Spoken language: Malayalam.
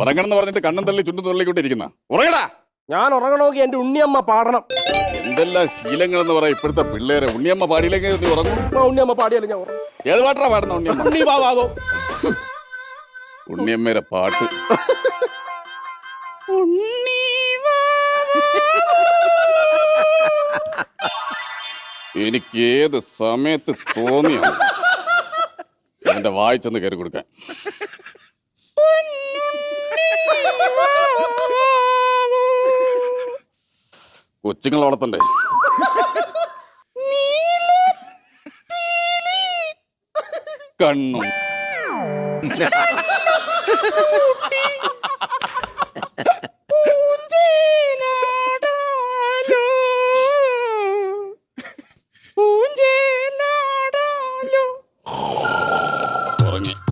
ഉറങ്ങണം എന്ന് പറഞ്ഞിട്ട് കണ്ണും തള്ളി ചുണ്ടും തള്ളിക്കൊണ്ടിരിക്കുന്ന ഉറങ്ങടാ. ഞാൻ ഉറങ്ങണമെങ്കിൽ എന്റെ ഉണ്ണിയമ്മ പാടണം. എന്തെല്ലാം ശീലങ്ങൾ എന്ന് പറയാം ഇപ്പോഴത്തെ പിള്ളേരെ. ഉണ്ണിയമ്മ പാടിയില്ലെങ്കിൽ നീ ഉറങ്ങും. ഉണ്ണിയമ്മ പാടിയല്ല ഞാൻ ഉറങ്ങും. ഏത് പാട്ടാ പാടുന്ന ഉണ്ണിയമ്മ? ഉണ്ണി പാവാകോ ഉണ്ണിയമ്മേരെ പാട്ട്. എനിക്ക് ഏത് സമയത്ത് തോന്നിയാണ് എന്റെ വായിച്ചെന്ന് കയറി കൊടുക്കാൻ. കൊച്ചുങ്ങളെ വളർത്തണ്ടേ? കണ്ണും